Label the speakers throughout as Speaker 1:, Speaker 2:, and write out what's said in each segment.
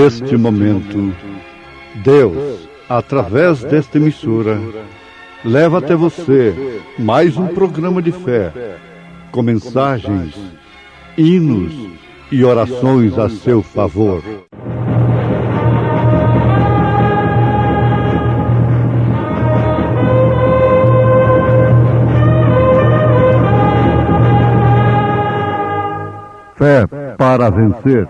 Speaker 1: Neste momento, Deus, através desta emissora, leva até você mais um programa de fé, com mensagens, hinos e orações a seu favor. Fé para vencer.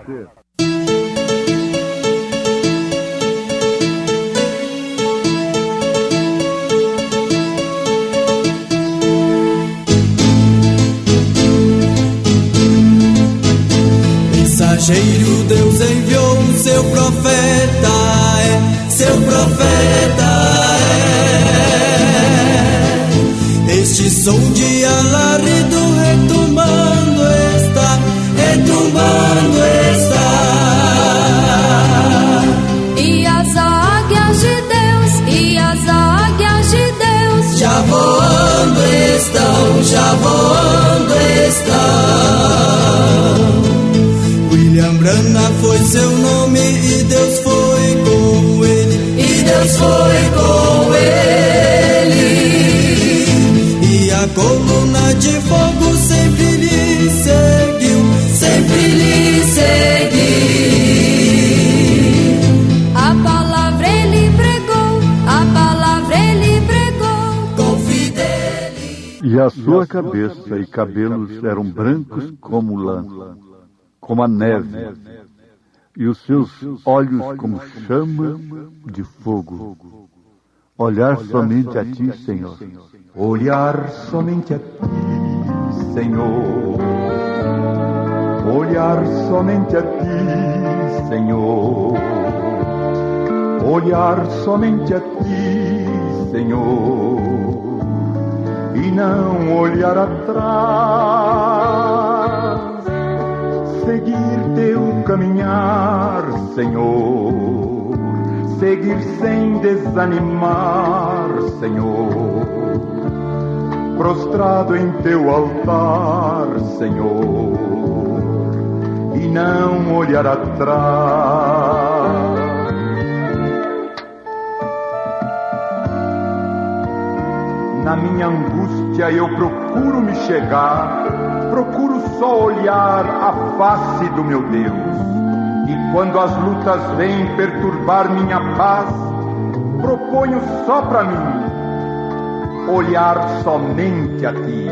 Speaker 2: Mensageiro, Deus enviou o seu profeta, seu profeta é. Este som de alarido retumbando está, retumbando está.
Speaker 3: E as águias de Deus, e as águias de Deus
Speaker 2: já voando estão, já voando estão. William Branham foi seu nome e Deus foi com ele, e Deus foi com ele. E a coluna de fogo sempre lhe seguiu, sempre lhe seguiu.
Speaker 3: A palavra ele pregou, a palavra ele pregou
Speaker 2: com fidelidade.
Speaker 1: E a sua cabeça e cabelos eram brancos como lã, como a neve, e os seus olhos como chama de fogo. Olhar somente a ti, Senhor.
Speaker 4: Olhar somente a ti, Senhor. Olhar somente a ti, Senhor. Olhar somente a ti, Senhor. E não olhar atrás. Seguir teu caminhar, Senhor. Seguir sem desanimar, Senhor. Prostrado em teu altar, Senhor. E não olhar atrás. Na minha angústia eu procuro me chegar, procuro só olhar a face do meu Deus. E quando as lutas vêm perturbar minha paz, proponho só pra mim olhar somente a ti.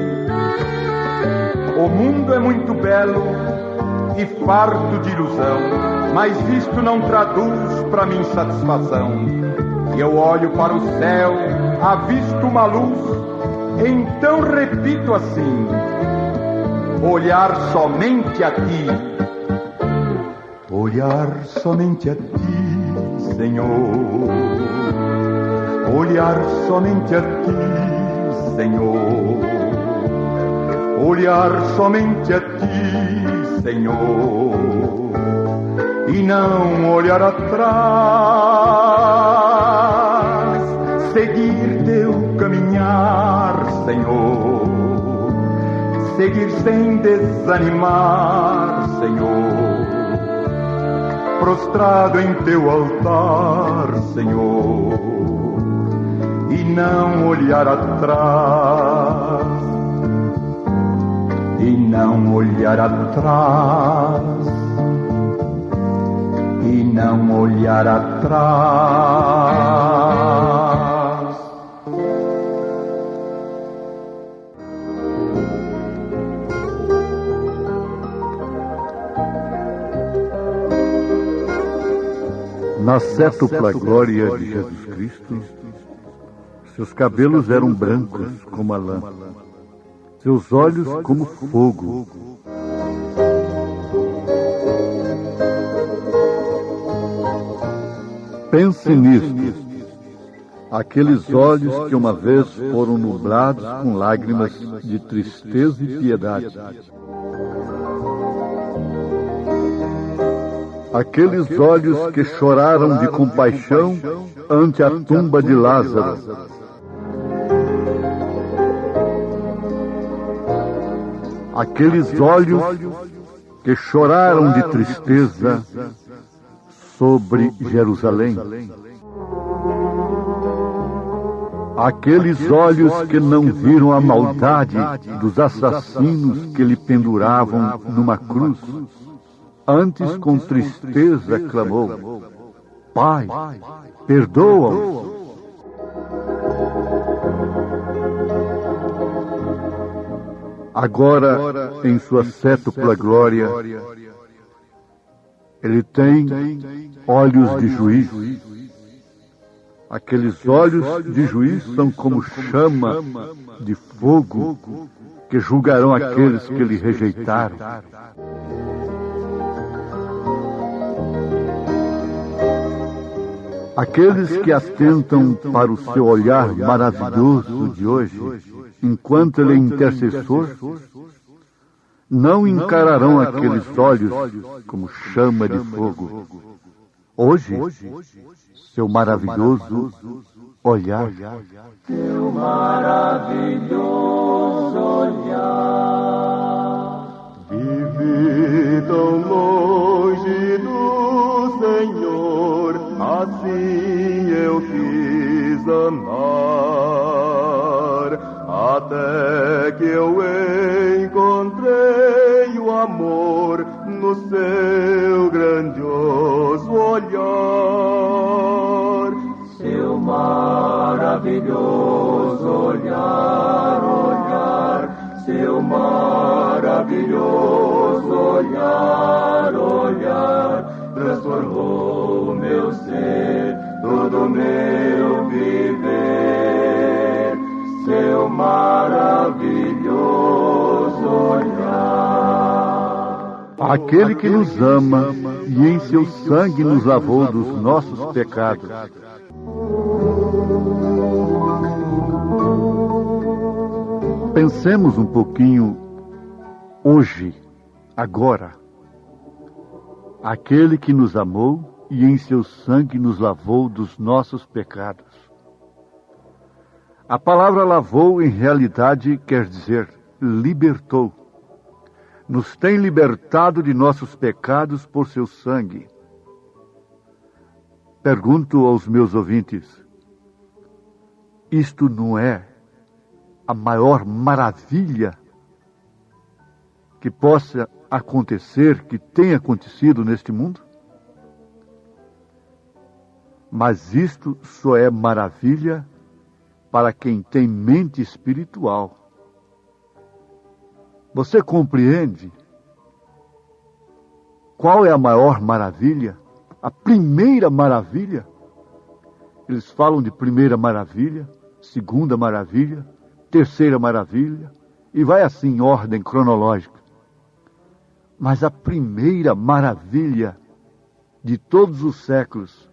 Speaker 4: O mundo é muito belo e farto de ilusão, mas isto não traduz pra mim satisfação. E eu olho para o céu, avisto uma luz, então repito assim: olhar somente a ti. Olhar somente a ti, Senhor. Olhar somente a ti, Senhor. Olhar somente a ti, Senhor. E não olhar atrás. Seguir teu caminhar, Senhor. Seguir sem desanimar, Senhor. Prostrado em teu altar, Senhor. E não olhar atrás. E não olhar atrás. E não olhar atrás.
Speaker 1: Na cétupla glória de Jesus Cristo, seus cabelos eram brancos como a lã, seus olhos como fogo. Pense nisto, aqueles olhos que uma vez foram nublados com lágrimas de tristeza e piedade. Aqueles olhos que choraram de compaixão ante a tumba de Lázaro. Aqueles olhos que choraram de tristeza sobre Jerusalém. Aqueles olhos que não viram a maldade dos assassinos que lhe penduravam numa cruz, antes com tristeza clamou: Pai, perdoa-os. Agora, em sua sétupla glória, ele tem olhos de juiz. Aqueles olhos de juiz são como chama de fogo que julgarão aqueles que lhe rejeitaram. Aqueles que atentam para o seu olhar maravilhoso de hoje, enquanto ele é intercessor, não encararão aqueles olhos como chama de fogo. Hoje, seu maravilhoso olhar.
Speaker 2: Seu maravilhoso olhar.
Speaker 5: Vivi tão longe do Senhor, assim eu quis andar, até que eu encontrei o amor no seu grandioso olhar.
Speaker 2: Seu maravilhoso olhar, olhar, seu maravilhoso olhar, olhar, transformou meu ser, todo meu viver, seu maravilhoso olhar.
Speaker 1: Aquele que nos ama e em seu sangue nos lavou dos nossos pecados. Pensemos um pouquinho hoje, agora. Aquele que nos amou e em seu sangue nos lavou dos nossos pecados. A palavra lavou, em realidade, quer dizer libertou. Nos tem libertado de nossos pecados por seu sangue. Pergunto aos meus ouvintes, isto não é a maior maravilha que possa acontecer, que tenha acontecido neste mundo? Mas isto só é maravilha para quem tem mente espiritual. Você compreende qual é a maior maravilha? A primeira maravilha? Eles falam de primeira maravilha, segunda maravilha, terceira maravilha, e vai assim em ordem cronológica. Mas a primeira maravilha de todos os séculos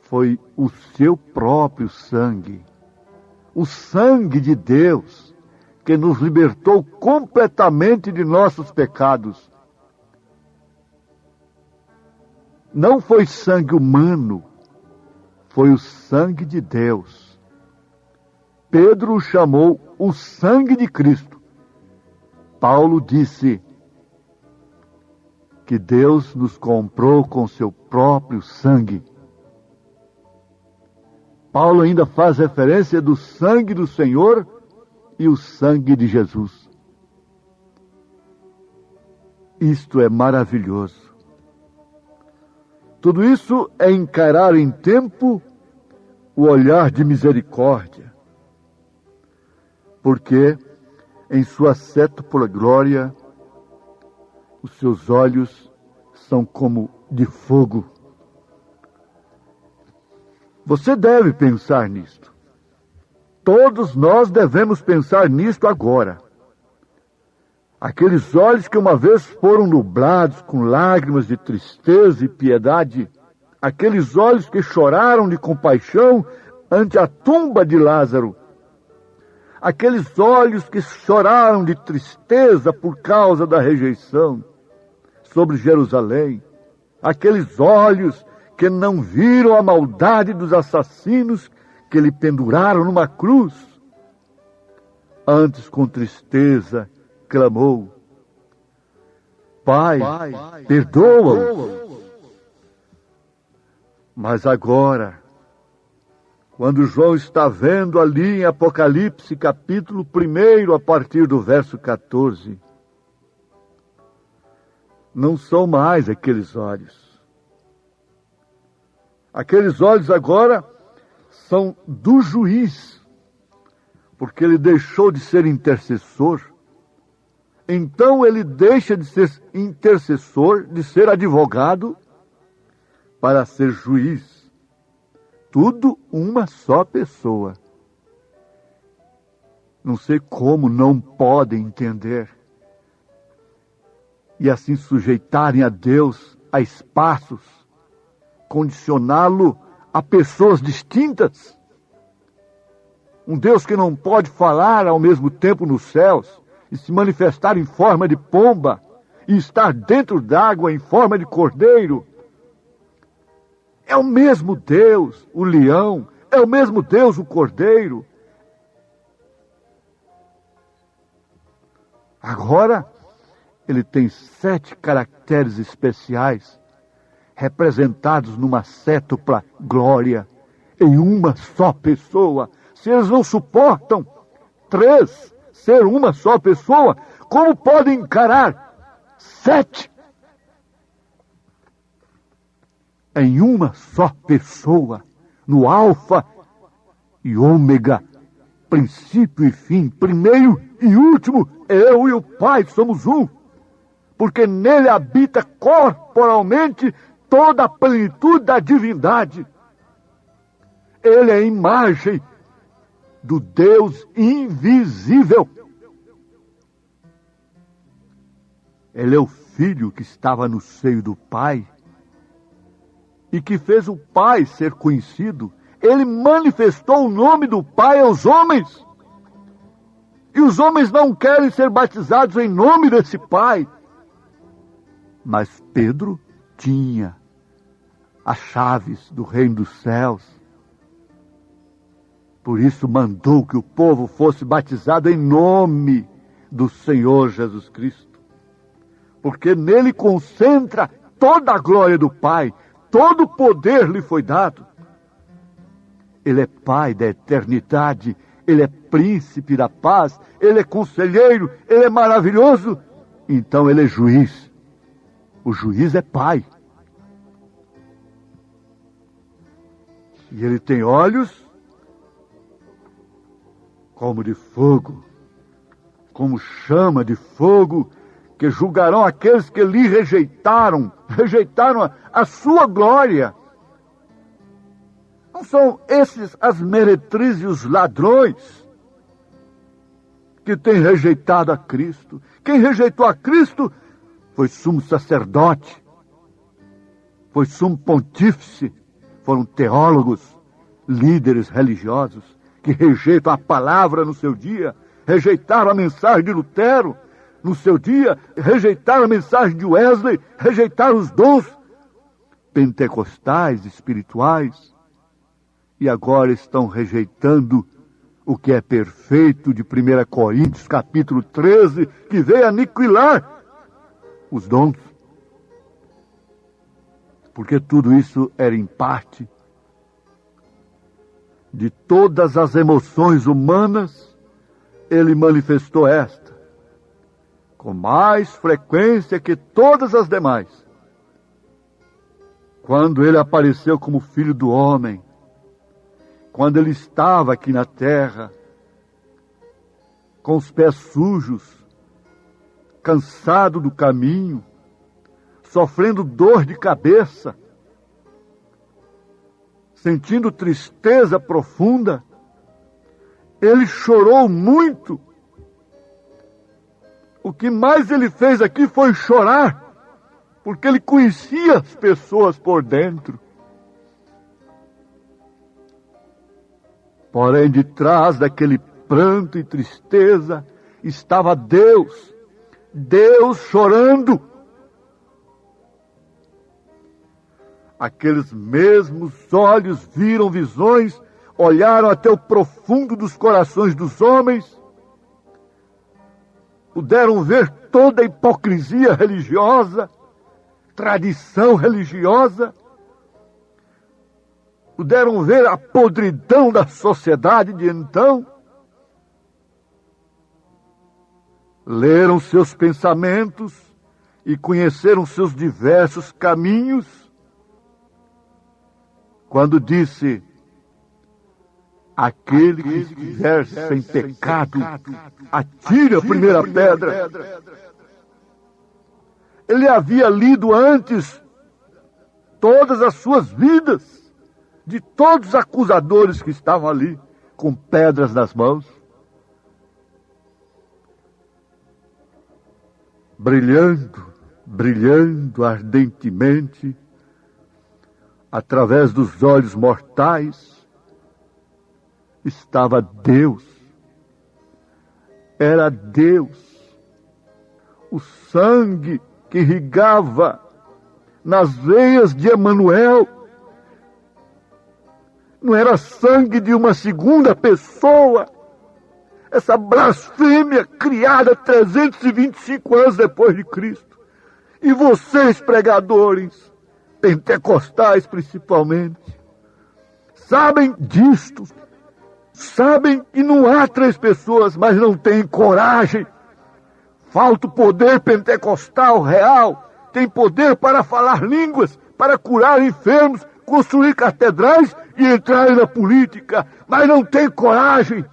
Speaker 1: foi o seu próprio sangue. O sangue de Deus, que nos libertou completamente de nossos pecados. Não foi sangue humano, foi o sangue de Deus. Pedro o chamou o sangue de Cristo. Paulo disse que Deus nos comprou com seu próprio sangue. Paulo ainda faz referência do sangue do Senhor e o sangue de Jesus. Isto é maravilhoso. Tudo isso é encarar em tempo o olhar de misericórdia, porque em sua sétupla glória os seus olhos são como de fogo. Você deve pensar nisto. Todos nós devemos pensar nisto agora. Aqueles olhos que uma vez foram nublados com lágrimas de tristeza e piedade, aqueles olhos que choraram de compaixão ante a tumba de Lázaro, aqueles olhos que choraram de tristeza por causa da rejeição sobre Jerusalém, aqueles olhos que não viram a maldade dos assassinos que lhe penduraram numa cruz, antes com tristeza clamou: Pai, perdoa-os. Mas agora, quando João está vendo ali em Apocalipse, capítulo 1, a partir do verso 14, não são mais aqueles olhos. Aqueles olhos agora são do juiz, porque ele deixou de ser intercessor. Então ele deixa de ser intercessor, de ser advogado, para ser juiz. Tudo uma só pessoa. Não sei como não podem entender. E assim sujeitarem a Deus a espaços, condicioná-lo a pessoas distintas. Um Deus que não pode falar ao mesmo tempo nos céus e se manifestar em forma de pomba e estar dentro d'água em forma de cordeiro. É o mesmo Deus, o leão, é o mesmo Deus, o cordeiro. Agora, ele tem 7 caracteres especiais, representados numa cétupla glória, em uma só pessoa. Se eles não suportam 3 ser uma só pessoa, como podem encarar 7? Em uma só pessoa, no alfa e ômega, princípio e fim, primeiro e último, eu e o Pai somos um, porque nele habita corporalmente toda a plenitude da divindade. Ele é a imagem do Deus invisível. Ele é o Filho que estava no seio do Pai e que fez o Pai ser conhecido. Ele manifestou o nome do Pai aos homens. E os homens não querem ser batizados em nome desse Pai. Mas Pedro tinha as chaves do reino dos céus. Por isso mandou que o povo fosse batizado em nome do Senhor Jesus Cristo. Porque nele concentra toda a glória do Pai, todo o poder lhe foi dado. Ele é Pai da eternidade, Ele é príncipe da paz, Ele é conselheiro, Ele é maravilhoso. Então Ele é juiz. O juiz é Pai. E Ele tem olhos como de fogo, como chama de fogo, que julgarão aqueles que lhe rejeitaram a sua glória. Não são esses as meretrizes e os ladrões que têm rejeitado a Cristo. Quem rejeitou a Cristo foi sumo sacerdote, foi sumo pontífice, foram teólogos, líderes religiosos, que rejeitam a palavra no seu dia, rejeitaram a mensagem de Lutero no seu dia, rejeitaram a mensagem de Wesley, rejeitaram os dons pentecostais, espirituais, e agora estão rejeitando o que é perfeito de 1 Coríntios, capítulo 13, que veio aniquilar os dons. Porque tudo isso era em parte de todas as emoções humanas, ele manifestou esta, com mais frequência que todas as demais, quando ele apareceu como Filho do Homem, quando ele estava aqui na terra, com os pés sujos, cansado do caminho, sofrendo dor de cabeça, sentindo tristeza profunda, ele chorou muito. O que mais ele fez aqui foi chorar, porque ele conhecia as pessoas por dentro. Porém, de trás daquele pranto e tristeza, estava Deus, Deus chorando. Aqueles mesmos olhos viram visões, olharam até o profundo dos corações dos homens, puderam ver toda a hipocrisia religiosa, tradição religiosa, puderam ver a podridão da sociedade de então, leram seus pensamentos e conheceram seus diversos caminhos, quando disse: aquele que estiver sem pecado, atire a primeira pedra. Ele havia lido antes todas as suas vidas, de todos os acusadores que estavam ali, com pedras nas mãos. Brilhando ardentemente, através dos olhos mortais, estava Deus. Era Deus. O sangue que irrigava nas veias de Emanuel não era sangue de uma segunda pessoa. Essa blasfêmia criada 325 anos depois de Cristo. E vocês, pregadores, pentecostais principalmente, sabem disto. Sabem que não há 3 pessoas, mas não têm coragem. Falta o poder pentecostal real. Tem poder para falar línguas, para curar enfermos, construir catedrais e entrar na política, mas não tem coragem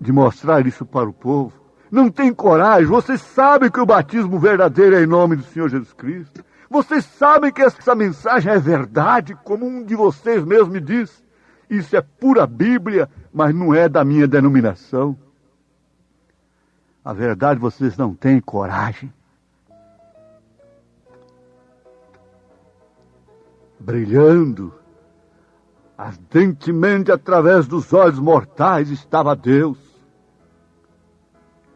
Speaker 1: de mostrar isso para o povo. Não tem coragem. Vocês sabem que o batismo verdadeiro é em nome do Senhor Jesus Cristo. Vocês sabem que essa mensagem é verdade, como um de vocês mesmo me disse. Isso é pura Bíblia, mas não é da minha denominação. A verdade, vocês não têm coragem. Brilhando ardentemente através dos olhos mortais estava Deus.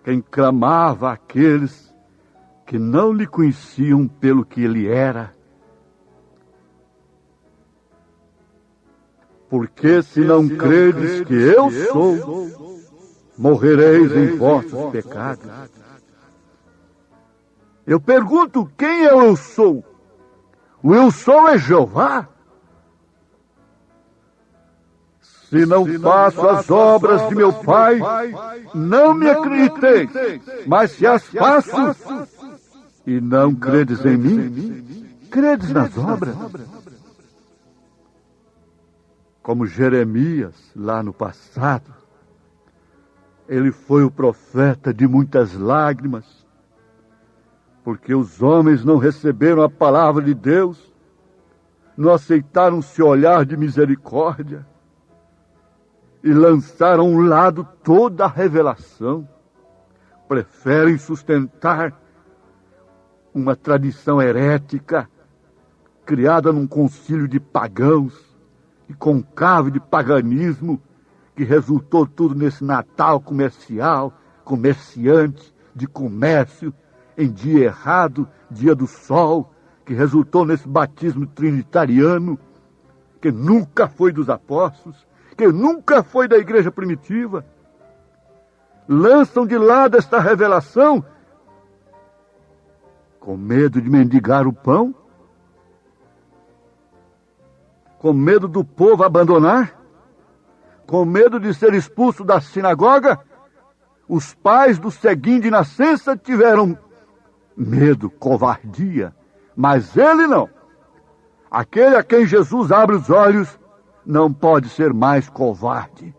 Speaker 1: Quem clamava aqueles que não lhe conheciam pelo que ele era. Porque se não credes que eu sou, morrereis em vossos pecados. Eu pergunto, quem eu sou? O eu sou é Jeová. Se não faço as obras de meu Pai, não me acrediteis. Mas se as faço e não credes em mim, credes nas obras. Como Jeremias, lá no passado, ele foi o profeta de muitas lágrimas, porque os homens não receberam a palavra de Deus, não aceitaram seu olhar de misericórdia e lançaram a um lado toda a revelação. Preferem sustentar uma tradição herética criada num concílio de pagãos e concavo de paganismo, que resultou tudo nesse Natal comercial, comerciante, de comércio, em dia errado, dia do sol, que resultou nesse batismo trinitariano, que nunca foi dos apóstolos, que nunca foi da igreja primitiva. Lançam de lado esta revelação com medo de mendigar o pão, com medo do povo abandonar, com medo de ser expulso da sinagoga. Os pais do ceguinho de nascença tiveram medo, covardia, mas ele não. Aquele a quem Jesus abre os olhos não pode ser mais covarde.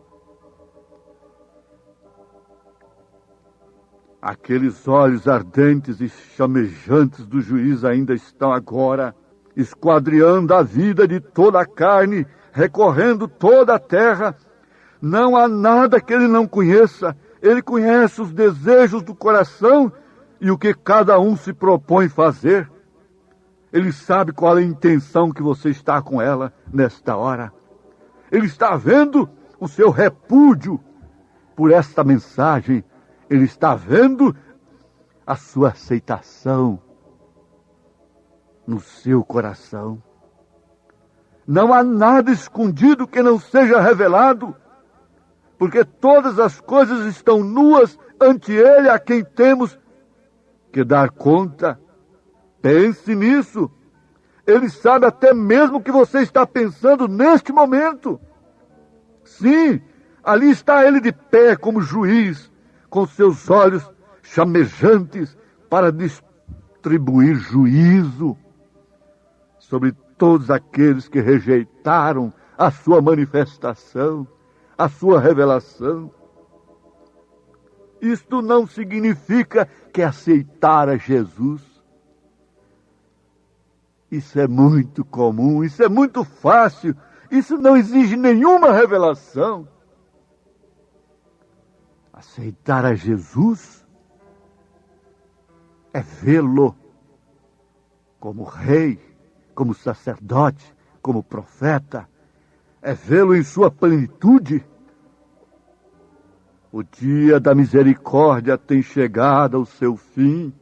Speaker 1: Aqueles olhos ardentes e chamejantes do juiz ainda estão agora esquadriando a vida de toda a carne, recorrendo toda a terra. Não há nada que ele não conheça. Ele conhece os desejos do coração e o que cada um se propõe fazer. Ele sabe qual é a intenção que você está com ela nesta hora. Ele está vendo o seu repúdio por esta mensagem. Ele está vendo a sua aceitação no seu coração. Não há nada escondido que não seja revelado, porque todas as coisas estão nuas ante ele, a quem temos que dar conta. Pense nisso. Ele sabe até mesmo o que você está pensando neste momento. Sim, ali está Ele de pé como juiz, com seus olhos chamejantes para distribuir juízo sobre todos aqueles que rejeitaram a sua manifestação, a sua revelação. Isto não significa que aceitar a Jesus. Isso é muito comum, isso é muito fácil, isso não exige nenhuma revelação. Aceitar a Jesus é vê-lo como rei, como sacerdote, como profeta, é vê-lo em sua plenitude. O dia da misericórdia tem chegado ao seu fim.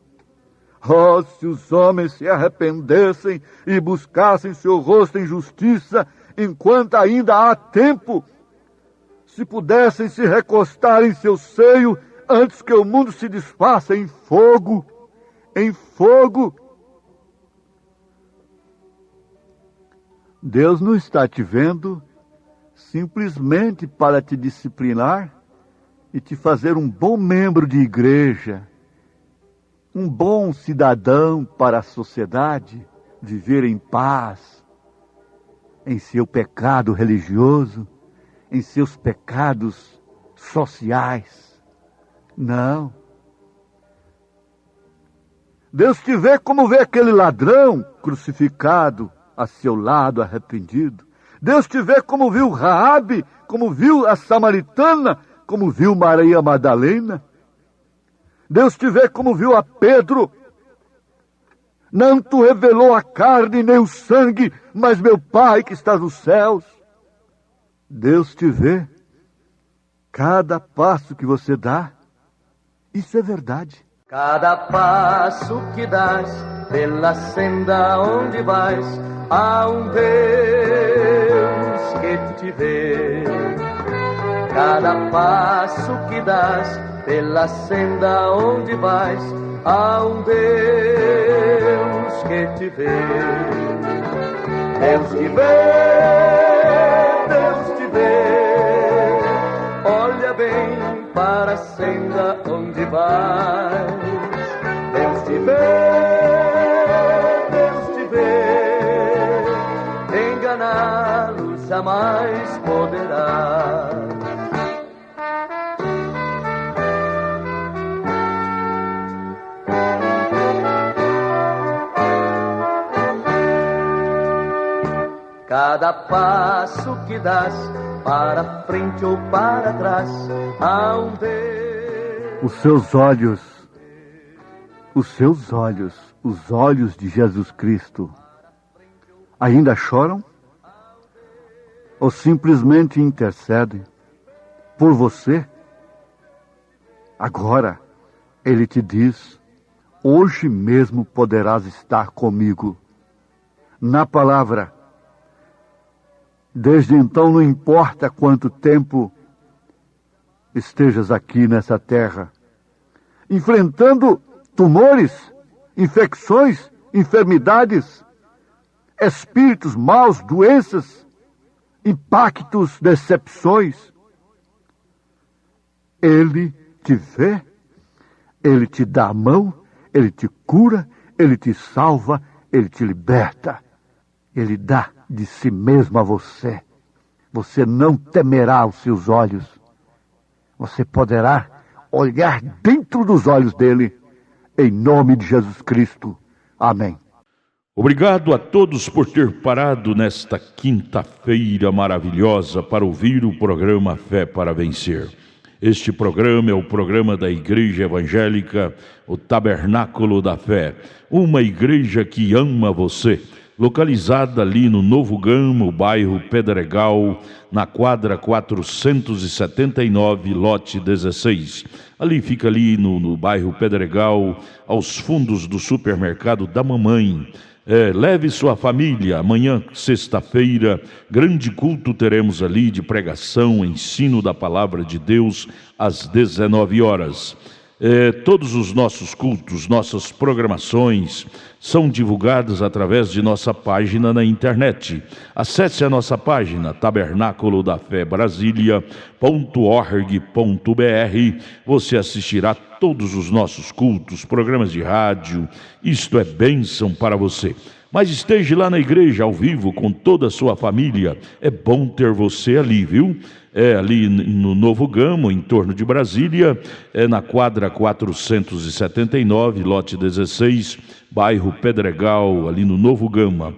Speaker 1: Oh, se os homens se arrependessem e buscassem seu rosto em justiça, enquanto ainda há tempo, se pudessem se recostar em seu seio antes que o mundo se desfaça em fogo, em fogo. Deus não está te vendo simplesmente para te disciplinar e te fazer um bom membro de igreja, um bom cidadão para a sociedade, viver em paz, em seu pecado religioso, em seus pecados sociais. Não. Deus te vê como vê aquele ladrão crucificado a seu lado, arrependido. Deus te vê como viu Raabe, como viu a samaritana, como viu Maria Madalena. Deus te vê como viu a Pedro. Não te revelou a carne nem o sangue, mas meu Pai que está nos céus. Deus te vê cada passo que você dá. Isso é verdade.
Speaker 2: Cada passo que dás pela senda onde vais, há um Deus que te vê. Cada passo que dás pela senda onde vais, há um Deus que te vê. Deus te vê, Deus te vê. Olha bem para a senda onde vais. Deus te vê, Deus te vê. Enganá-lo jamais poderá. Cada passo que dás, para frente ou para trás, há um Deus.
Speaker 1: Os seus olhos, os olhos de Jesus Cristo, ainda choram? Ou simplesmente intercedem por você? Agora, Ele te diz, hoje mesmo poderás estar comigo. Na palavra. Desde então, não importa quanto tempo estejas aqui nessa terra, enfrentando tumores, infecções, enfermidades, espíritos maus, doenças, impactos, decepções. Ele te vê, Ele te dá a mão, Ele te cura, Ele te salva, Ele te liberta. Ele dá de si mesmo a você. Você não temerá os seus olhos. Você poderá olhar dentro dos olhos dele, em nome de Jesus Cristo. Amém.
Speaker 6: Obrigado a todos por ter parado nesta quinta-feira maravilhosa para ouvir o programa Fé para Vencer. Este programa é o programa da Igreja Evangélica, o Tabernáculo da Fé, uma igreja que ama você. Localizada ali no Novo Gama, o bairro Pedregal, na quadra 479, lote 16. Ali fica ali no bairro Pedregal, aos fundos do supermercado da mamãe. Leve sua família, amanhã, sexta-feira, grande culto teremos ali de pregação, ensino da palavra de Deus, às 19 horas. Todos os nossos cultos, nossas programações são divulgadas através de nossa página na internet. Acesse a nossa página tabernaculodafebrasilia.org.br. Você assistirá todos os nossos cultos, programas de rádio. Isto é bênção para você. Mas esteja lá na igreja ao vivo com toda a sua família. É bom ter você ali, viu? Ali no Novo Gama, em torno de Brasília, na quadra 479, lote 16, bairro Pedregal, ali no Novo Gama.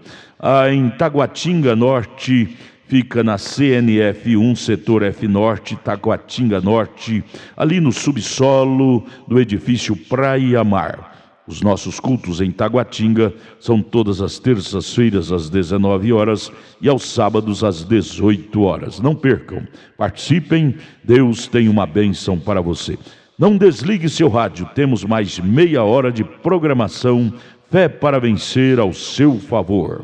Speaker 6: Em Taguatinga Norte, fica na CNF 1, setor F Norte, Taguatinga Norte, ali no subsolo do edifício Praia Mar. Os nossos cultos em Taguatinga são todas as terças-feiras às 19 horas e aos sábados às 18 horas. Não percam, participem, Deus tem uma bênção para você. Não desligue seu rádio, temos mais meia hora de programação, Fé para Vencer ao seu favor.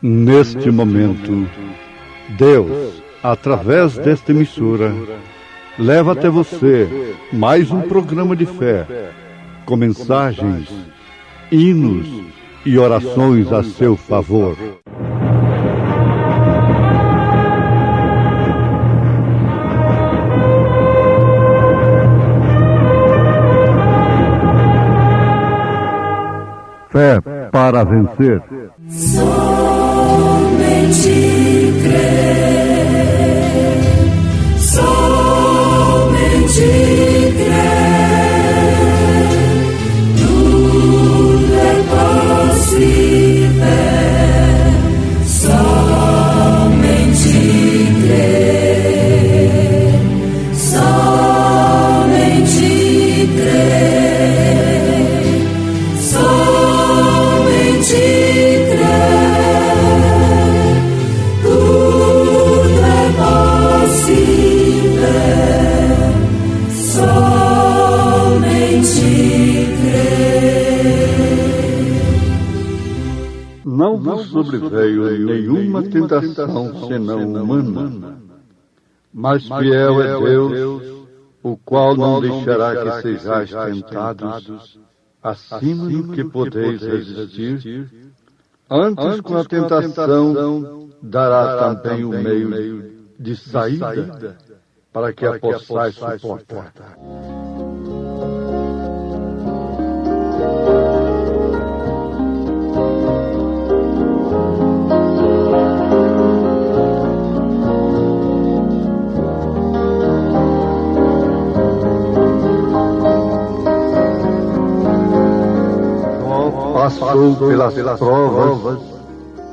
Speaker 1: Neste momento, Deus, através desta emissora, leva até você mais um programa de fé, com mensagens, hinos e orações a seu favor. Fé para vencer.
Speaker 3: Somente crer, somente crer, tudo é possível, somente crer, somente crer, somente
Speaker 1: não vos sobreveio nenhuma tentação senão humana, mas fiel é Deus, o qual não deixará que sejais tentados acima do que podeis resistir. Antes, com a tentação, dará também o meio de saída para que a possais suportar. Passou pelas provas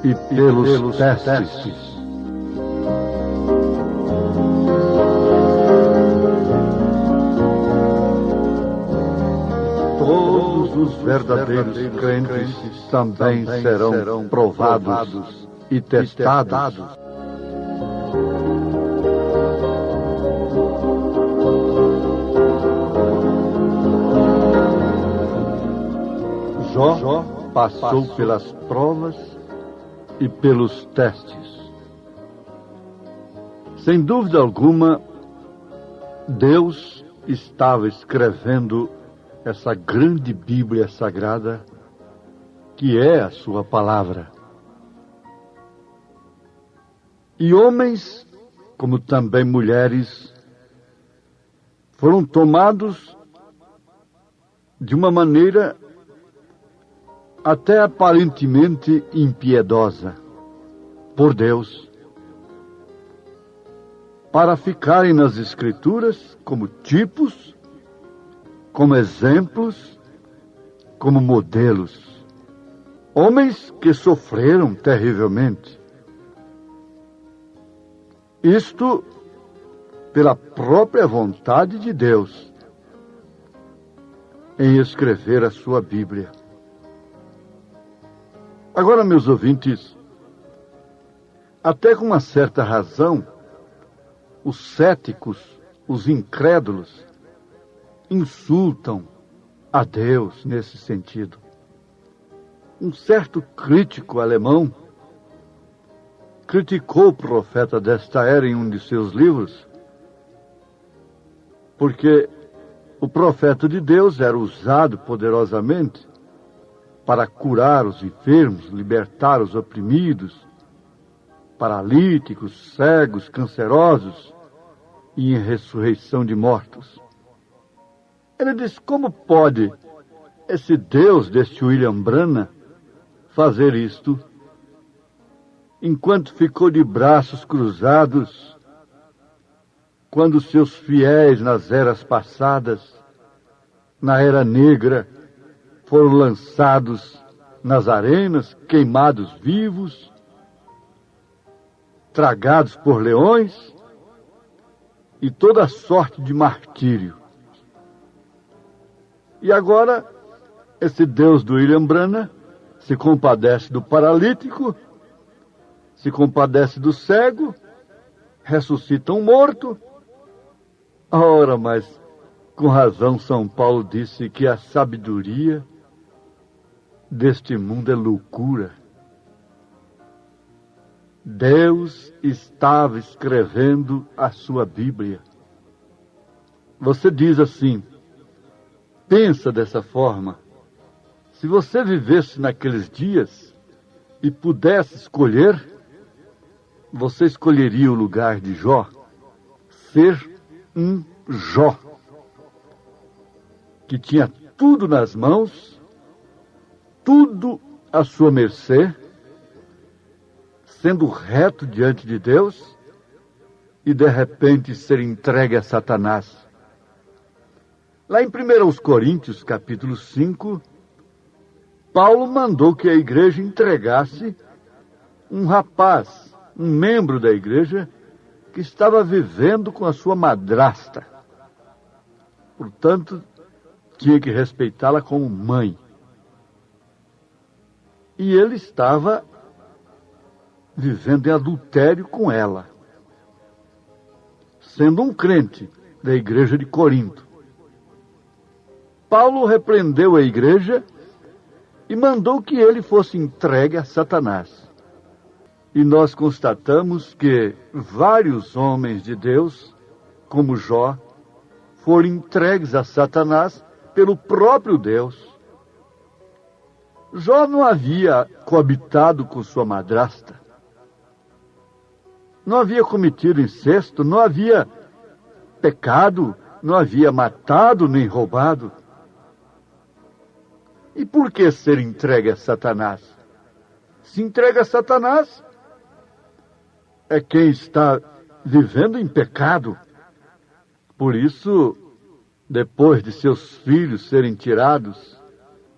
Speaker 1: e pelos testes. Todos os verdadeiros crentes também serão provados e testados. Jó passou pelas provas e pelos testes. Sem dúvida alguma, Deus estava escrevendo essa grande Bíblia Sagrada, que é a sua palavra. E homens, como também mulheres, foram tomados de uma maneira até aparentemente impiedosa por Deus, para ficarem nas Escrituras como tipos, como exemplos, como modelos. Homens que sofreram terrivelmente. Isto pela própria vontade de Deus em escrever a sua Bíblia. Agora, meus ouvintes, até com uma certa razão, os céticos, os incrédulos, insultam a Deus nesse sentido. Um certo crítico alemão criticou o profeta desta era em um de seus livros, porque o profeta de Deus era usado poderosamente para curar os enfermos, libertar os oprimidos, paralíticos, cegos, cancerosos e em ressurreição de mortos. Ele disse: como pode esse Deus deste William Branham fazer isto enquanto ficou de braços cruzados quando seus fiéis nas eras passadas, na era negra, foram lançados nas arenas, queimados vivos, tragados por leões e toda sorte de martírio. E agora, esse Deus do William Branham se compadece do paralítico, se compadece do cego, ressuscita um morto. Ora, mas com razão São Paulo disse que a sabedoria deste mundo é loucura. Deus estava escrevendo a sua Bíblia. Você diz assim, pensa dessa forma: se você vivesse naqueles dias e pudesse escolher, você escolheria o lugar de Jó, ser um Jó, que tinha tudo nas mãos, tudo à sua mercê, sendo reto diante de Deus, e de repente ser entregue a Satanás. Lá em 1 Coríntios, capítulo 5, Paulo mandou que a igreja entregasse um rapaz, um membro da igreja, que estava vivendo com a sua madrasta. Portanto, tinha que respeitá-la como mãe. E ele estava vivendo em adultério com ela, sendo um crente da igreja de Corinto. Paulo repreendeu a igreja e mandou que ele fosse entregue a Satanás. E nós constatamos que vários homens de Deus, como Jó, foram entregues a Satanás pelo próprio Deus. Jó não havia coabitado com sua madrasta, não havia cometido incesto, não havia pecado, não havia matado nem roubado. E por que ser entregue a Satanás? Se entrega a Satanás é quem está vivendo em pecado. Por isso, depois de seus filhos serem tirados,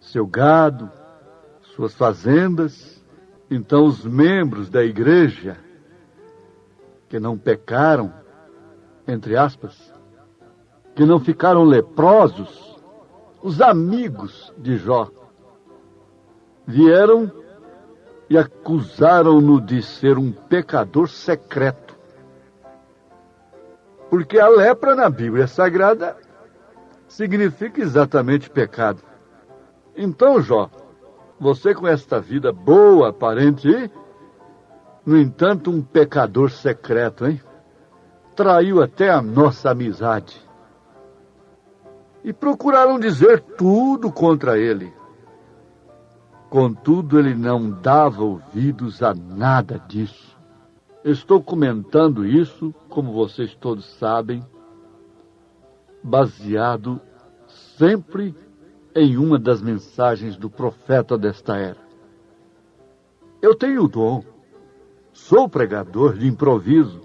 Speaker 1: seu gado, suas fazendas, então os membros da igreja que não pecaram, entre aspas, que não ficaram leprosos, os amigos de Jó, vieram e acusaram-no de ser um pecador secreto. Porque a lepra na Bíblia Sagrada significa exatamente pecado. Então, Jó, você com esta vida boa, aparente, no entanto, um pecador secreto, hein? Traiu até a nossa amizade. E procuraram dizer tudo contra ele. Contudo, ele não dava ouvidos a nada disso. Estou comentando isso, como vocês todos sabem, baseado sempre em uma das mensagens do profeta desta era. Eu tenho o dom, sou pregador de improviso,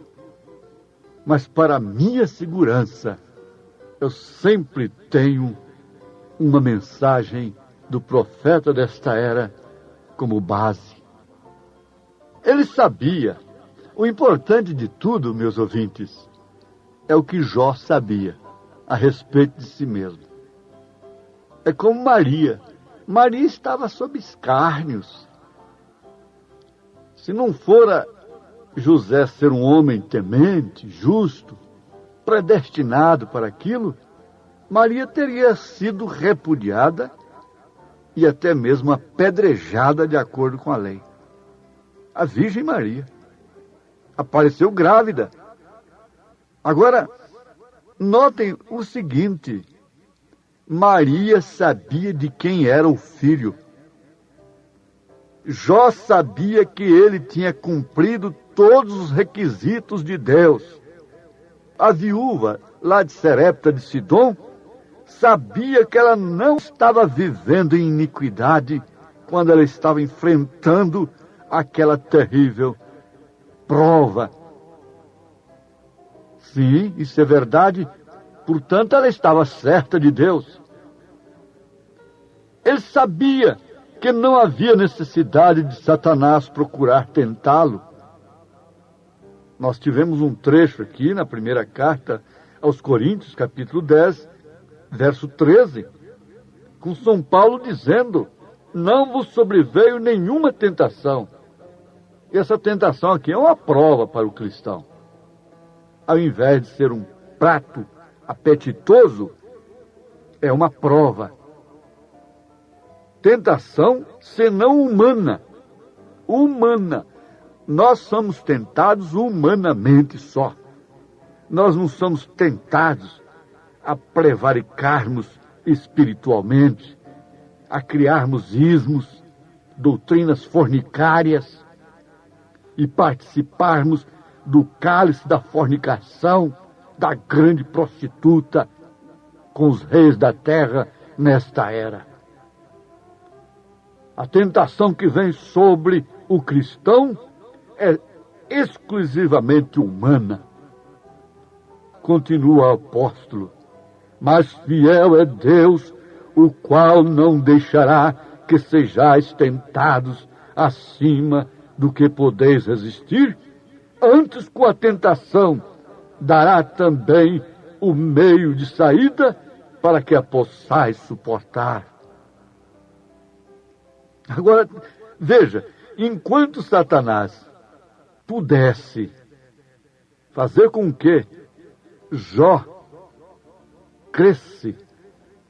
Speaker 1: mas para minha segurança, eu sempre tenho uma mensagem do profeta desta era como base. Ele sabia. O importante de tudo, meus ouvintes, é o que Jó sabia a respeito de si mesmo. É como Maria. Maria estava sob escárnios. Se não fora José ser um homem temente, justo, predestinado para aquilo, Maria teria sido repudiada e até mesmo apedrejada de acordo com a lei. A Virgem Maria apareceu grávida. Agora, notem o seguinte: Maria sabia de quem era o filho. Jó sabia que ele tinha cumprido todos os requisitos de Deus. A viúva lá de Serepta de Sidom sabia que ela não estava vivendo em iniquidade quando ela estava enfrentando aquela terrível prova. Sim, isso é verdade. Portanto, ela estava certa de Deus. Ele sabia que não havia necessidade de Satanás procurar tentá-lo. Nós tivemos um trecho aqui na primeira carta aos Coríntios, capítulo 10, verso 13, com São Paulo dizendo: não vos sobreveio nenhuma tentação. E essa tentação aqui é uma prova para o cristão. Ao invés de ser um prato apetitoso, é uma prova. Tentação senão humana. Humana. Nós somos tentados humanamente só. Nós não somos tentados a prevaricarmos espiritualmente, a criarmos ismos, doutrinas fornicárias e participarmos do cálice da fornicação, da grande prostituta com os reis da terra nesta era. A tentação que vem sobre o cristão é exclusivamente humana. Continua o apóstolo: mas fiel é Deus, o qual não deixará que sejais tentados acima do que podeis resistir, antes com a tentação dará também o meio de saída para que a possais suportar. Agora, veja, enquanto Satanás pudesse fazer com que Jó cresce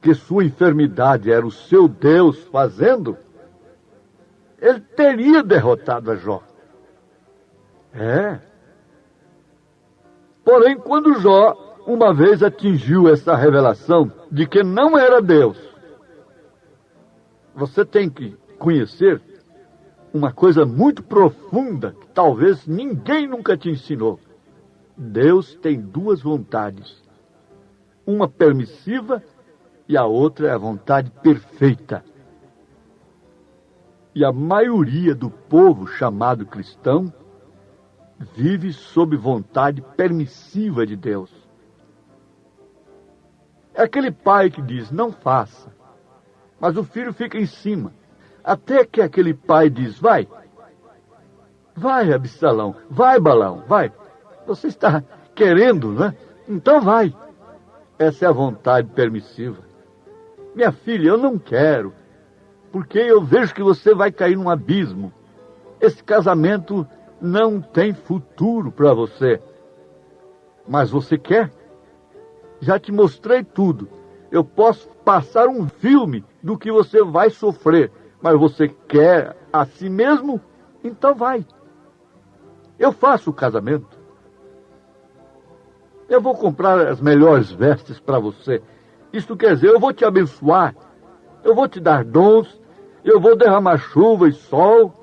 Speaker 1: que sua enfermidade era o seu Deus fazendo, ele teria derrotado a Jó. Porém, quando Jó uma vez atingiu essa revelação de que não era Deus, você tem que conhecer uma coisa muito profunda que talvez ninguém nunca te ensinou. Deus tem duas vontades. Uma permissiva e a outra é a vontade perfeita. E a maioria do povo chamado cristão vive sob vontade permissiva de Deus. É aquele pai que diz: não faça, mas o filho fica em cima. Até que aquele pai diz: vai, Absalão, vai, Balão, vai. Você está querendo, né? Então vai. Essa é a vontade permissiva. Minha filha, eu não quero, porque eu vejo que você vai cair num abismo. Esse casamento não tem futuro para você. Mas você quer? Já te mostrei tudo. Eu posso passar um filme do que você vai sofrer. Mas você quer a si mesmo? Então vai. Eu faço o casamento. Eu vou comprar as melhores vestes para você. Isso quer dizer, eu vou te abençoar. Eu vou te dar dons. Eu vou derramar chuva e sol.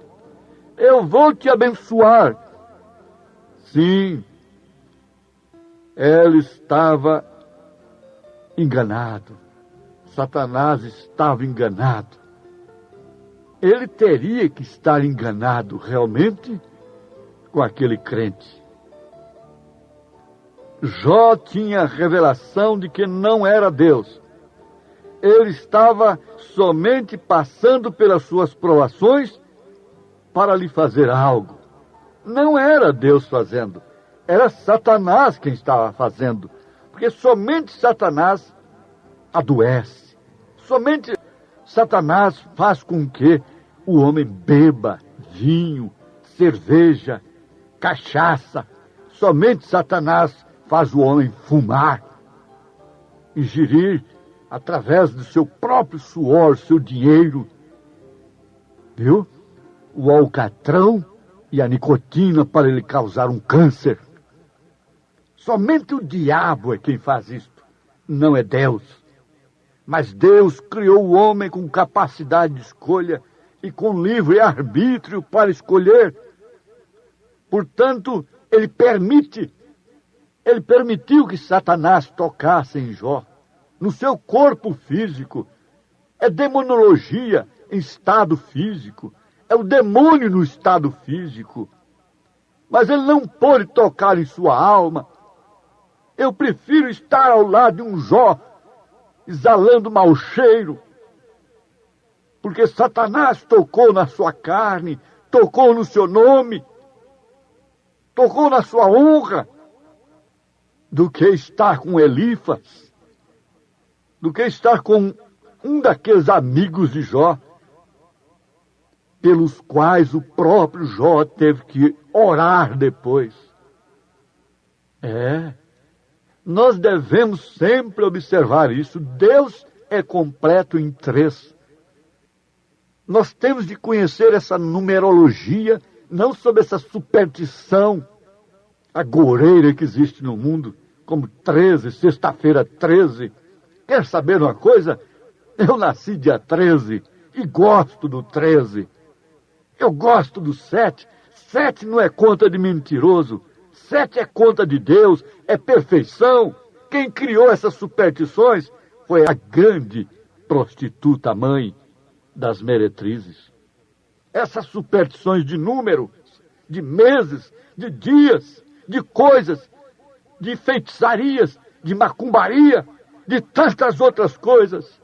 Speaker 1: Eu vou te abençoar. Sim. Ela estava enganado. Satanás estava enganado. Ele teria que estar enganado realmente com aquele crente. Jó tinha a revelação de que não era Deus. Ele estava somente passando pelas suas provações para lhe fazer algo. Não era Deus fazendo, era Satanás quem estava fazendo. Porque somente Satanás adoece. Somente Satanás faz com que o homem beba vinho, cerveja, cachaça. Somente Satanás faz o homem fumar, ingerir através do seu próprio suor, seu dinheiro, viu? O alcatrão e a nicotina para lhe causar um câncer. Somente o diabo é quem faz isto, não é Deus. Mas Deus criou o homem com capacidade de escolha e com livre arbítrio para escolher. Portanto, ele permitiu que Satanás tocasse em Jó, no seu corpo físico. É demonologia em estado físico, é o demônio no estado físico. Mas ele não pôde tocar em sua alma. Eu prefiro estar ao lado de um Jó, exalando mau cheiro, porque Satanás tocou na sua carne, tocou no seu nome, tocou na sua honra, do que estar com Elifas, do que estar com um daqueles amigos de Jó, pelos quais o próprio Jó teve que orar depois. Nós devemos sempre observar isso. Deus é completo em 3. Nós temos de conhecer essa numerologia, não sobre essa superstição agoreira que existe no mundo, como 13, sexta-feira 13. Quer saber uma coisa? Eu nasci dia 13 e gosto do 13. Eu gosto do 7. 7 não é conta de mentiroso. 7 é conta de Deus, é perfeição. Quem criou essas superstições foi a grande prostituta mãe das meretrizes. Essas superstições de número, de meses, de dias, de coisas, de feitiçarias, de macumbaria, de tantas outras coisas.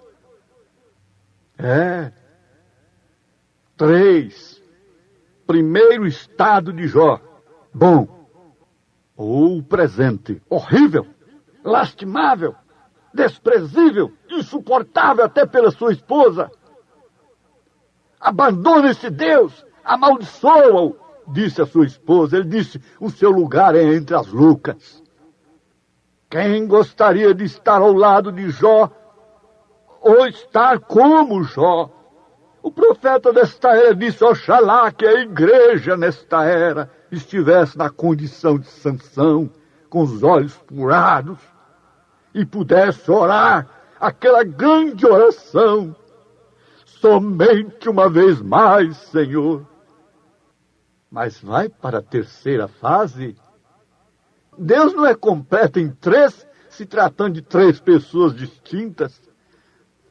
Speaker 1: 3. Primeiro estado de Jó. Bom. Ou o presente. Horrível, lastimável, desprezível, insuportável até pela sua esposa. Abandona esse Deus, amaldiçoa-o, disse a sua esposa. Ele disse, o seu lugar é entre as loucas. Quem gostaria de estar ao lado de Jó, ou estar como Jó? O profeta desta era disse, oxalá que a igreja nesta era estivesse na condição de Sansão, com os olhos furados, e pudesse orar aquela grande oração, somente uma vez mais, Senhor. Mas vai para a terceira fase. Deus não é completo em 3, se tratando de 3 pessoas distintas,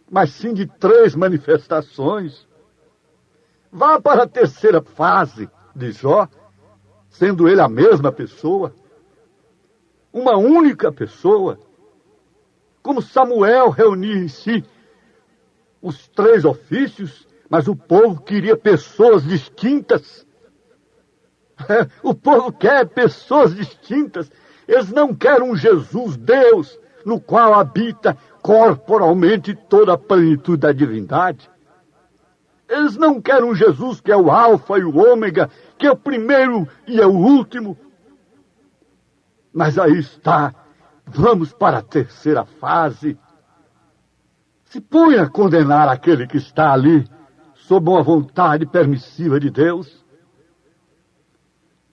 Speaker 1: mas sim de 3 manifestações. Vá para a terceira fase de Jó, sendo ele a mesma pessoa, uma única pessoa, como Samuel reunia em si os 3 ofícios, mas o povo queria pessoas distintas. O povo quer pessoas distintas. Eles não querem um Jesus, Deus, no qual habita corporalmente toda a plenitude da divindade. Eles não querem um Jesus que é o alfa e o ômega, que é o primeiro e é o último. Mas aí está, vamos para a terceira fase. Se põe a condenar aquele que está ali, sob uma vontade permissiva de Deus.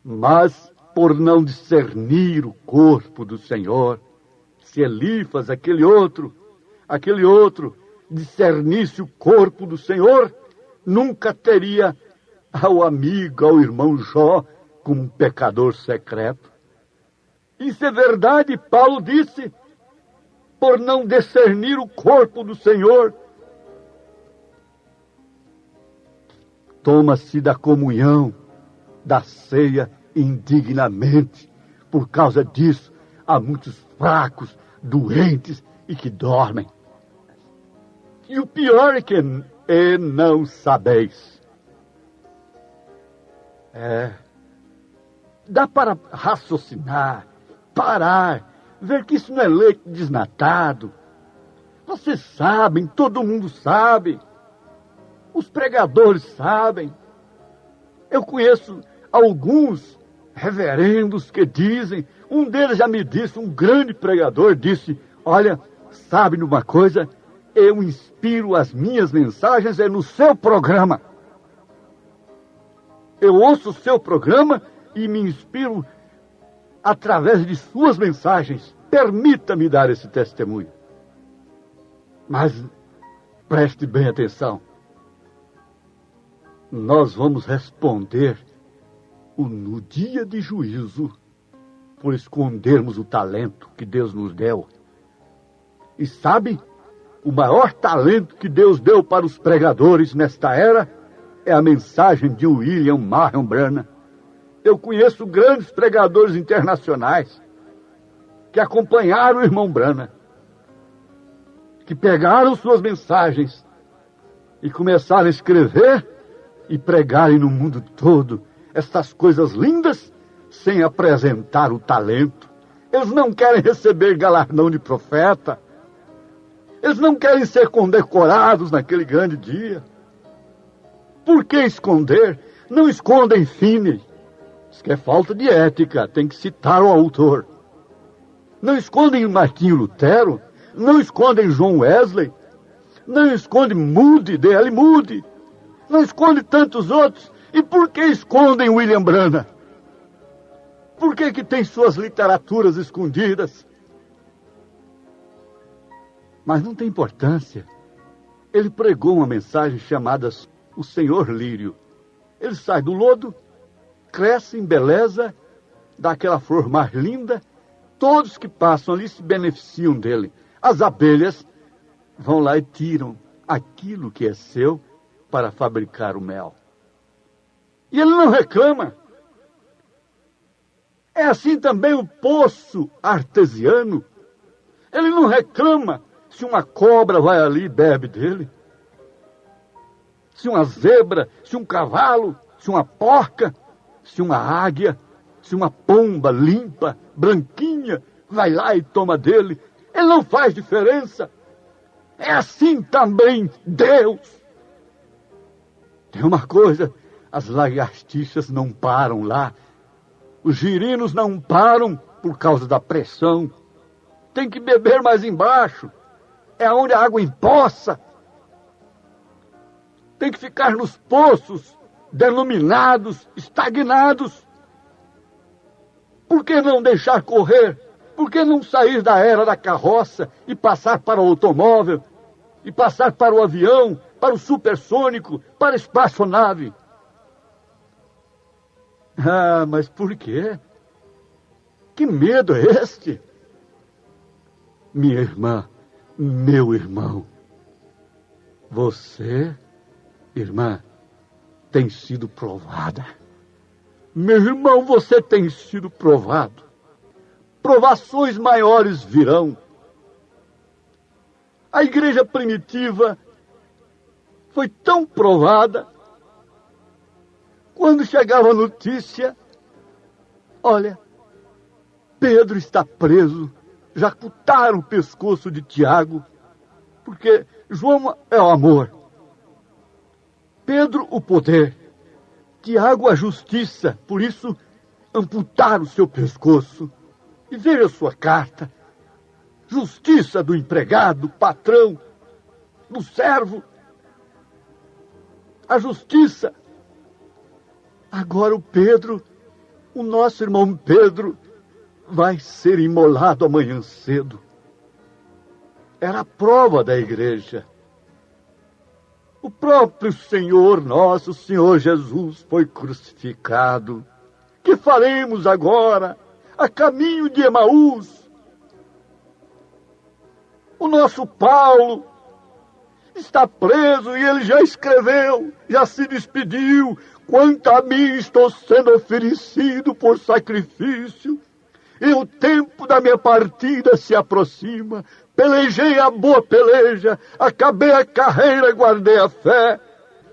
Speaker 1: Mas, por não discernir o corpo do Senhor, se Elifas, aquele outro, discernisse o corpo do Senhor, nunca teria ao amigo, ao irmão Jó, como um pecador secreto. Isso é verdade, Paulo disse, por não discernir o corpo do Senhor. Toma-se da comunhão, da ceia indignamente. Por causa disso, há muitos fracos, doentes e que dormem. E o pior é que não sabeis. Dá para raciocinar, parar, ver que isso não é leite desnatado. Vocês sabem, todo mundo sabe. Os pregadores sabem. Eu conheço
Speaker 7: alguns reverendos que dizem, um deles já me disse, um grande pregador disse, olha, sabe de uma coisa, eu inspiro as minhas mensagens no seu programa. Eu ouço o seu programa e me inspiro através de suas mensagens. Permita-me dar esse testemunho. Mas preste bem atenção. Nós vamos responder no dia de juízo por escondermos o talento que Deus nos deu. E sabe, o maior talento que Deus deu para os pregadores nesta era é a mensagem de William Marion Branham. Eu conheço grandes pregadores internacionais que acompanharam o irmão Branham, que pegaram suas mensagens e começaram a escrever e pregarem no mundo todo estas coisas lindas sem apresentar o talento. Eles não querem receber galardão de profeta. Eles não querem ser condecorados naquele grande dia. Por que esconder? Não escondem Finney. Isso que é falta de ética, tem que citar o autor. Não escondem Martinho Lutero, não escondem John Wesley, não escondem Moody, D.L. Moody, não escondem tantos outros. E por que escondem William Branham? Por que tem suas literaturas escondidas? Mas não tem importância. Ele pregou uma mensagem chamada O Senhor Lírio. Ele sai do lodo, cresce em beleza, dá aquela flor mais linda, todos que passam ali se beneficiam dele. As abelhas vão lá e tiram aquilo que é seu para fabricar o mel. E ele não reclama. É assim também o poço artesiano. Ele não reclama se uma cobra vai ali e bebe dele. Se uma zebra, se um cavalo, se uma porca, se uma águia, se uma pomba limpa, branquinha, vai lá e toma dele. Ele não faz diferença. É assim também Deus. Tem uma coisa, as lagartixas não param lá. Os girinos não param por causa da pressão. Tem que beber mais embaixo. É onde a água empoça. Tem que ficar nos poços denominados, estagnados. Por que não deixar correr? Por que não sair da era da carroça e passar para o automóvel? E passar para o avião, para o supersônico, para a espaçonave? Ah, mas por quê? Que medo é este? Minha irmã, meu irmão, você, irmã, tem sido provada. Meu irmão, você tem sido provado. Provações maiores virão. A igreja primitiva foi tão provada. Quando chegava a notícia, olha, Pedro está preso, já cortaram o pescoço de Tiago, porque João é o amor, Pedro o poder, Tiago a justiça, por isso amputaram o seu pescoço. E veja a sua carta, justiça do empregado, do patrão, do servo, a justiça. Agora o Pedro, o nosso irmão Pedro, vai ser imolado amanhã cedo. Era a prova da igreja. O próprio Senhor, nosso Senhor Jesus, foi crucificado. Que faremos agora, a caminho de Emaús? O nosso Paulo está preso e ele já escreveu, já se despediu. Quanto a mim, estou sendo oferecido por sacrifício, e o tempo da minha partida se aproxima. Pelejei a boa peleja, acabei a carreira, guardei a fé.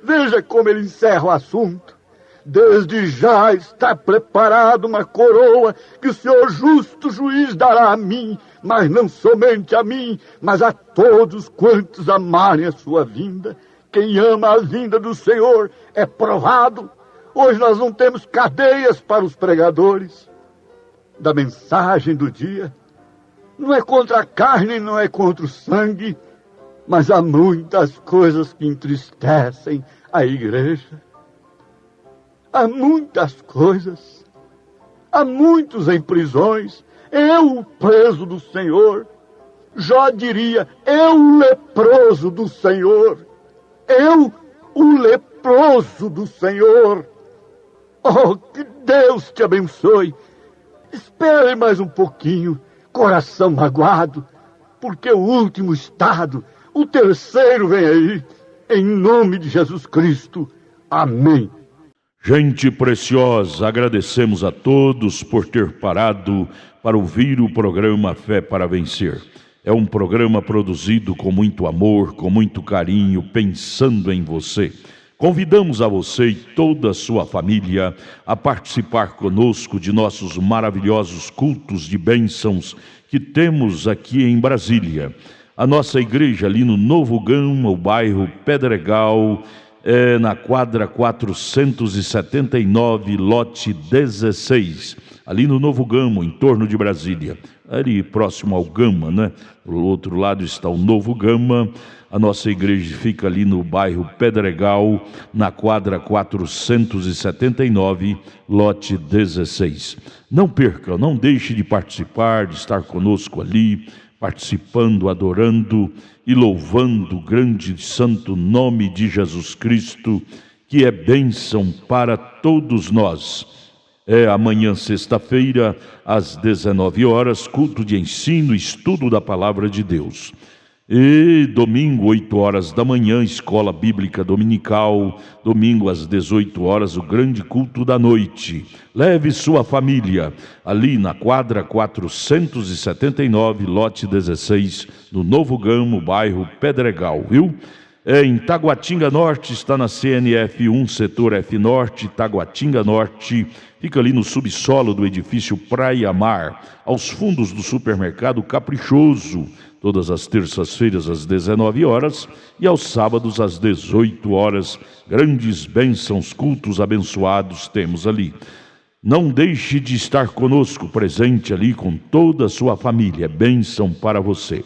Speaker 7: Veja como ele encerra o assunto. Desde já está preparada uma coroa que o Senhor justo juiz dará a mim, mas não somente a mim, mas a todos quantos amarem a sua vinda. Quem ama a vinda do Senhor é provado. Hoje nós não temos cadeias para os pregadores da mensagem do dia. Não é contra a carne, não é contra o sangue, mas há muitas coisas que entristecem a igreja. Há muitas coisas. Há muitos em prisões. Eu, o preso do Senhor. Jó diria, eu, o leproso do Senhor. Eu, o leproso do Senhor. Oh, que Deus te abençoe. Espere mais um pouquinho, coração magoado, porque o último estado, o terceiro vem aí, em nome de Jesus Cristo. Amém.
Speaker 6: Gente preciosa, agradecemos a todos por ter parado para ouvir o programa Fé para Vencer. É um programa produzido com muito amor, com muito carinho, pensando em você. Convidamos a você e toda a sua família a participar conosco de nossos maravilhosos cultos de bênçãos que temos aqui em Brasília. A nossa igreja ali no Novo Gama, o bairro Pedregal, na quadra 479, lote 16, ali no Novo Gama, em torno de Brasília, ali próximo ao Gama, né? Do outro lado está o Novo Gama. A nossa igreja fica ali no bairro Pedregal, na quadra 479, lote 16. Não perca, não deixe de participar, de estar conosco ali, participando, adorando e louvando o grande e santo nome de Jesus Cristo, que é bênção para todos nós. Amanhã, sexta-feira, às 19 horas, culto de ensino e estudo da Palavra de Deus. E domingo, 8 horas da manhã, escola bíblica dominical. Domingo, às 18 horas, o grande culto da noite. Leve sua família ali na quadra 479, lote 16, no Novo Gama, bairro Pedregal, viu? Em Taguatinga Norte, está na CNF 1, setor F Norte, Taguatinga Norte. Fica ali no subsolo do edifício Praia Mar, aos fundos do supermercado Caprichoso. Todas as terças-feiras às 19 horas e aos sábados às 18 horas. Grandes bênçãos, cultos abençoados temos ali. Não deixe de estar conosco, presente ali com toda a sua família. Bênção para você.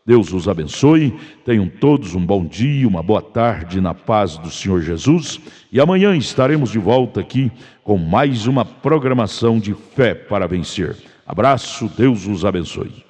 Speaker 6: Deus os abençoe. Tenham todos um bom dia, uma boa tarde na paz do Senhor Jesus. E amanhã estaremos de volta aqui com mais uma programação de Fé para Vencer. Abraço, Deus os abençoe.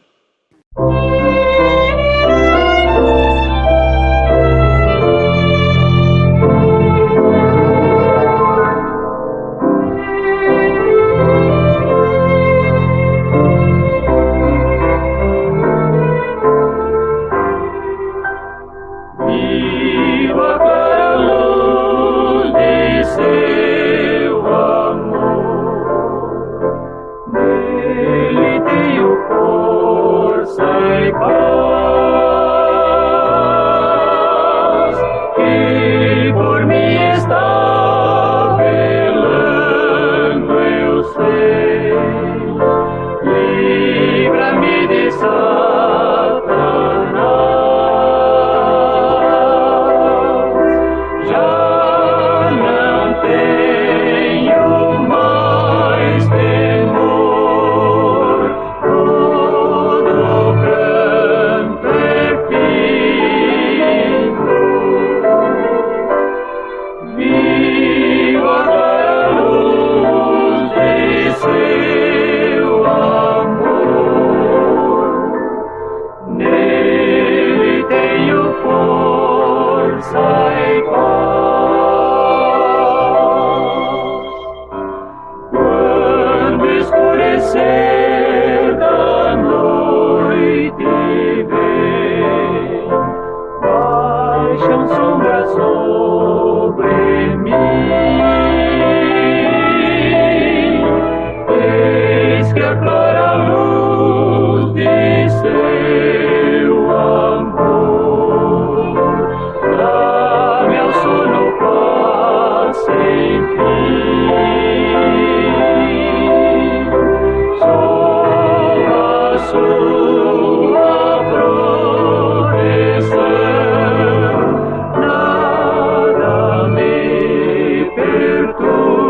Speaker 8: Nada me perturba.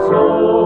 Speaker 8: corações.